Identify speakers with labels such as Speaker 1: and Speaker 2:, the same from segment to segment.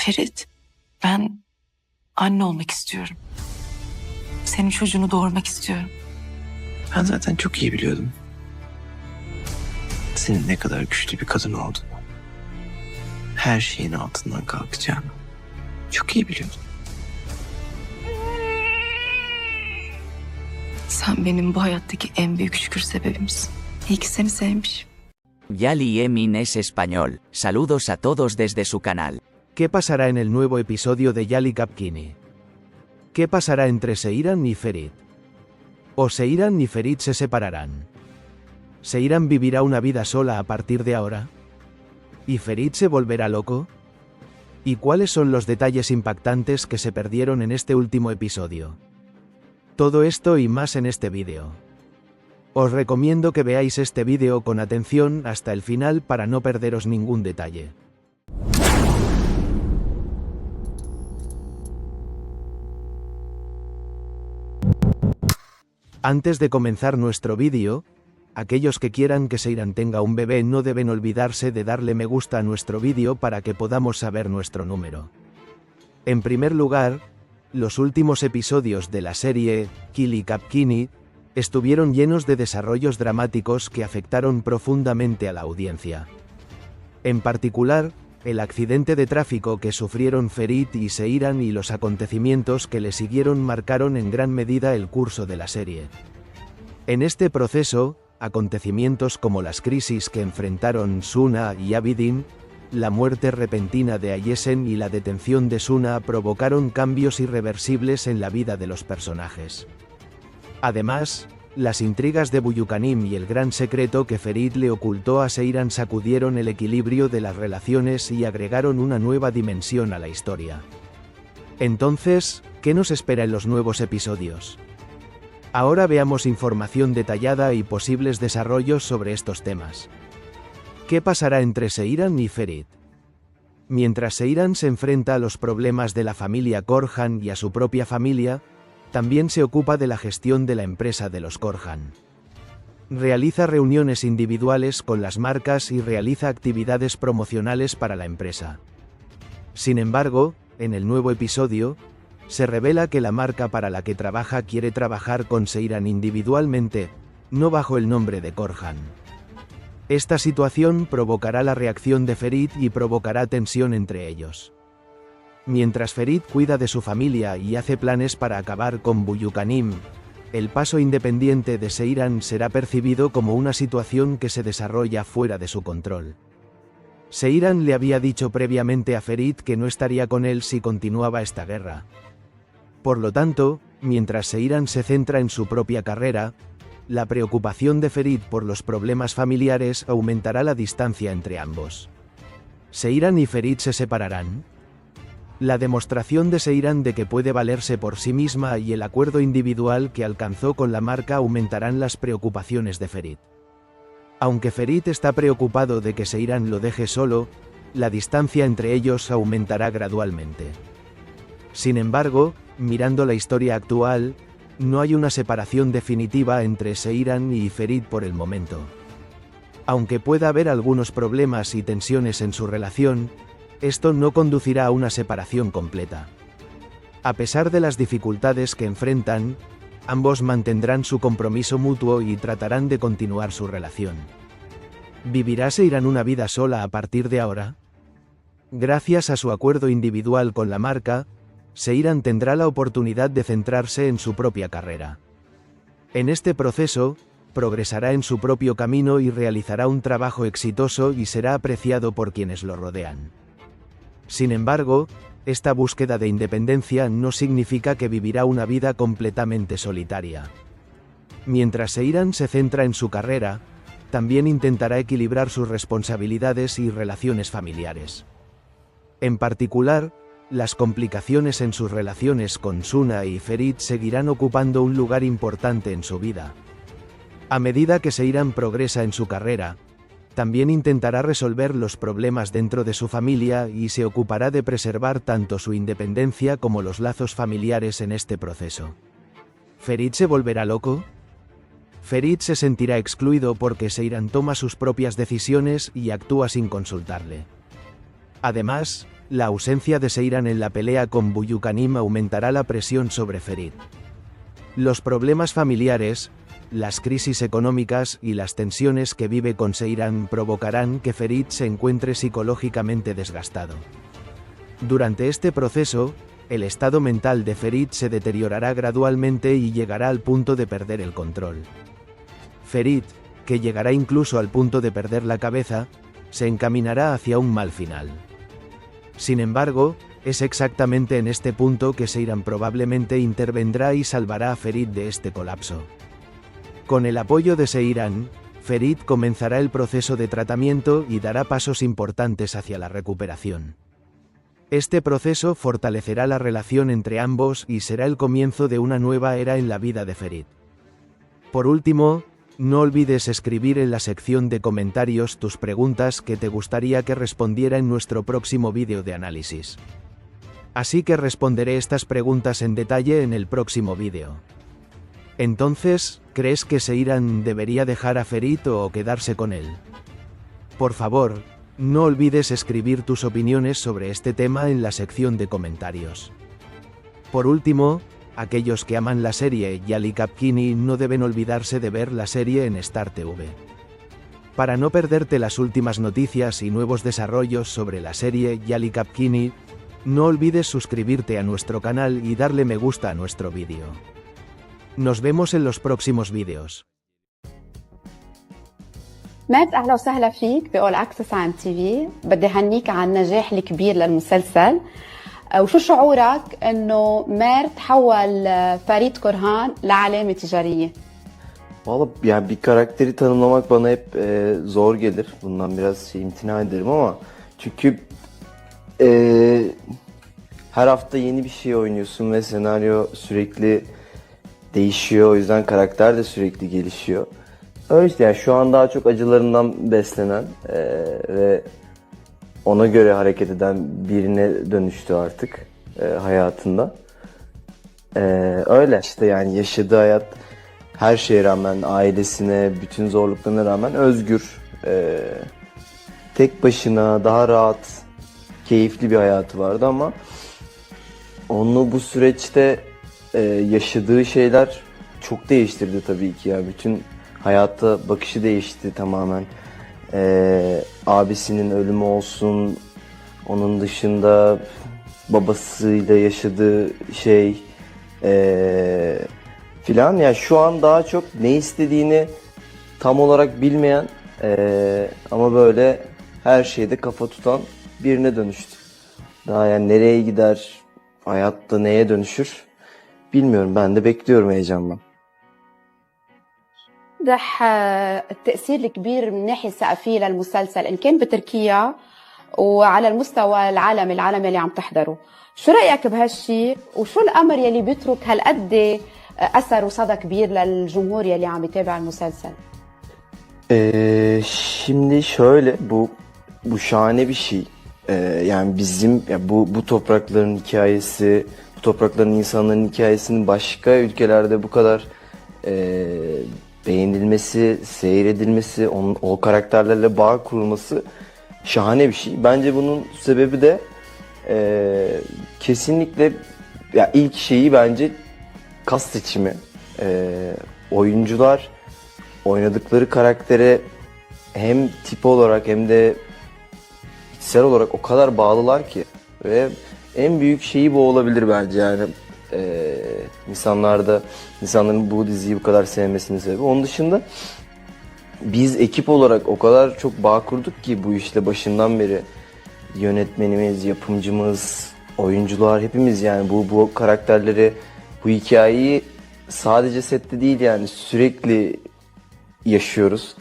Speaker 1: Ferit, ben anne olmak istiyorum. Senin çocuğunu doğurmak istiyorum.
Speaker 2: Ben zaten çok iyi biliyordum senin ne kadar güçlü bir kadın olduğunu. Her şeyin altından kalkacağını. Çok iyi biliyordum.
Speaker 1: Sen benim bu hayattaki en büyük şükür sebebimsin. İyi ki seni sevmişim.
Speaker 3: Yali Emin es español. Saludos a todos desde su canal.
Speaker 4: ¿Qué pasará en el nuevo episodio de Yali Kapkini? ¿Qué pasará entre Seiran y Ferit? ¿O Seiran y Ferit se separarán? ¿Seiran vivirá una vida sola a partir de ahora? ¿Y Ferit se volverá loco? ¿Y cuáles son los detalles impactantes que se perdieron en este último episodio? Todo esto y más en este vídeo. Os recomiendo que veáis este vídeo con atención hasta el final para no perderos ningún detalle. Antes de comenzar nuestro vídeo, aquellos que quieran que Seiran tenga un bebé no deben olvidarse de darle me gusta a nuestro vídeo para que podamos saber nuestro número. En primer lugar, los últimos episodios de la serie Yali Kapkini estuvieron llenos de desarrollos dramáticos que afectaron profundamente a la audiencia. En particular, el accidente de tráfico que sufrieron Ferit y Seiran y los acontecimientos que le siguieron marcaron en gran medida el curso de la serie. En este proceso, acontecimientos como las crisis que enfrentaron Suna y Abidin, la muerte repentina de Ayesen y la detención de Suna provocaron cambios irreversibles en la vida de los personajes. Además, las intrigas de Buyukanim y el gran secreto que Ferit le ocultó a Seiran sacudieron el equilibrio de las relaciones y agregaron una nueva dimensión a la historia. Entonces, ¿qué nos espera en los nuevos episodios? Ahora veamos información detallada y posibles desarrollos sobre estos temas. ¿Qué pasará entre Seiran y Ferit? Mientras Seiran se enfrenta a los problemas de la familia Korhan y a su propia familia, también se ocupa de la gestión de la empresa de los Korhan. Realiza reuniones individuales con las marcas y realiza actividades promocionales para la empresa. Sin embargo, en el nuevo episodio, se revela que la marca para la que trabaja quiere trabajar con Seiran individualmente, no bajo el nombre de Korhan. Esta situación provocará la reacción de Ferit y provocará tensión entre ellos. Mientras Ferit cuida de su familia y hace planes para acabar con Buyukanim, el paso independiente de Seiran será percibido como una situación que se desarrolla fuera de su control. Seiran le había dicho previamente a Ferit que no estaría con él si continuaba esta guerra. Por lo tanto, mientras Seiran se centra en su propia carrera, la preocupación de Ferit por los problemas familiares aumentará la distancia entre ambos. ¿Seiran y Ferit se separarán? La demostración de Seiran de que puede valerse por sí misma y el acuerdo individual que alcanzó con la marca aumentarán las preocupaciones de Ferit. Aunque Ferit está preocupado de que Seiran lo deje solo, la distancia entre ellos aumentará gradualmente. Sin embargo, mirando la historia actual, no hay una separación definitiva entre Seiran y Ferit por el momento. Aunque pueda haber algunos problemas y tensiones en su relación, esto no conducirá a una separación completa. A pesar de las dificultades que enfrentan, ambos mantendrán su compromiso mutuo y tratarán de continuar su relación. ¿Vivirá Seiran una vida sola a partir de ahora? Gracias a su acuerdo individual con la marca, Seiran tendrá la oportunidad de centrarse en su propia carrera. En este proceso, progresará en su propio camino y realizará un trabajo exitoso y será apreciado por quienes lo rodean. Sin embargo, esta búsqueda de independencia no significa que vivirá una vida completamente solitaria. Mientras Seiran se centra en su carrera, también intentará equilibrar sus responsabilidades y relaciones familiares. En particular, las complicaciones en sus relaciones con Suna y Ferit seguirán ocupando un lugar importante en su vida. A medida que Seiran progresa en su carrera, también intentará resolver los problemas dentro de su familia y se ocupará de preservar tanto su independencia como los lazos familiares en este proceso. ¿Ferit se volverá loco? Ferit se sentirá excluido porque Seiran toma sus propias decisiones y actúa sin consultarle. Además, La ausencia de Seiran en la pelea con Buyukanim aumentará la presión sobre Ferit. Los problemas familiares, las crisis económicas y las tensiones que vive con Seiran provocarán que Ferit se encuentre psicológicamente desgastado. Durante este proceso, el estado mental de Ferit se deteriorará gradualmente y llegará al punto de perder el control. Ferit, que llegará incluso al punto de perder la cabeza, se encaminará hacia un mal final. Sin embargo, es exactamente en este punto que Seiran probablemente intervendrá y salvará a Ferit de este colapso. Con el apoyo de Seiran, Ferit comenzará el proceso de tratamiento y dará pasos importantes hacia la recuperación. Este proceso fortalecerá la relación entre ambos y será el comienzo de una nueva era en la vida de Ferit. Por último, no olvides escribir en la sección de comentarios tus preguntas que te gustaría que respondiera en nuestro próximo vídeo de análisis. Así que responderé estas preguntas en detalle en el próximo vídeo. Entonces, ¿crees que Seiran debería dejar a Ferit o quedarse con él? Por favor, no olvides escribir tus opiniones sobre este tema en la sección de comentarios. Por último, aquellos que aman la serie Yali Kapkini no deben olvidarse de ver la serie en Star TV. Para no perderte las últimas noticias y nuevos desarrollos sobre la serie Yali Kapkini, no olvides suscribirte a nuestro canal y darle me gusta a nuestro vídeo. Nos vemos en los próximos vídeos.
Speaker 5: مات أهلا وسهلا فيك بأول أكسس عن تي في. بدي هنيك عن النجاح الكبير للمسلسل. وشو شعورك إنه مير تحول فريد كرهان لعلامة تجارية؟
Speaker 6: Valla yani bir karakteri tanımlamak bana hep zor gelir. Bundan biraz imtina ederim ama çünkü her hafta yeni bir şey oynuyorsun ve senaryo sürekli değişiyor. O yüzden karakter de sürekli gelişiyor. Öyle işte yani şu an daha çok acılarından beslenen ve ona göre hareket eden birine dönüştü artık hayatında. Öyle işte yani yaşadığı hayat her şeye rağmen, ailesine, bütün zorluklarına rağmen özgür, tek başına daha rahat, keyifli bir hayatı vardı ama onu bu süreçte yaşadığı şeyler çok değiştirdi tabii ki ya. Bütün hayata bakışı değişti tamamen. Abisinin ölümü olsun, onun dışında babasıyla yaşadığı şey filan. Yani şu an daha çok ne istediğini tam olarak bilmeyen ama böyle her şeyde kafa tutan birine dönüştü. Daha yani nereye gider, hayatta neye dönüşür bilmiyorum. Ben de bekliyorum heyecanla.
Speaker 5: واضح التأثير الكبير من الناحية الثقافية للمسلسل إن كان بتركيا وعلى المستوى العالمي اللي عم تحضره. شو رأيك بهالشي وشو الأمر يلي بيترك هالقد أثر وصدى كبير للجمهور يلي عم يتابع المسلسل؟
Speaker 6: Şimdi şöyle bu şahane bir şey. Yani bizim ya bu toprakların hikayesi, bu toprakların insanların hikayesinin başka ülkelerde bu kadar beğenilmesi, seyredilmesi, o karakterlerle bağ kurulması şahane bir şey. Bence bunun sebebi de kesinlikle ya ilk şeyi bence kas seçimi. Oyuncular oynadıkları karaktere hem tip olarak hem de içsel olarak o kadar bağlılar ki ve en büyük şeyi bu olabilir bence yani insanların bu diziyi bu kadar sevmesinin sebebi. Onun dışında biz ekip olarak o kadar çok bağ kurduk ki bu işle başından beri yönetmenimiz, yapımcımız, oyuncular hepimiz yani bu karakterleri, bu hikayeyi sadece sette değil yani sürekli yaşıyoruz.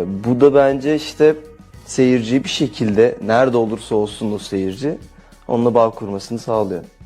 Speaker 6: Bu da bence işte seyirciyi bir şekilde nerede olursa olsun o seyirci onunla bağ kurmasını sağlıyor.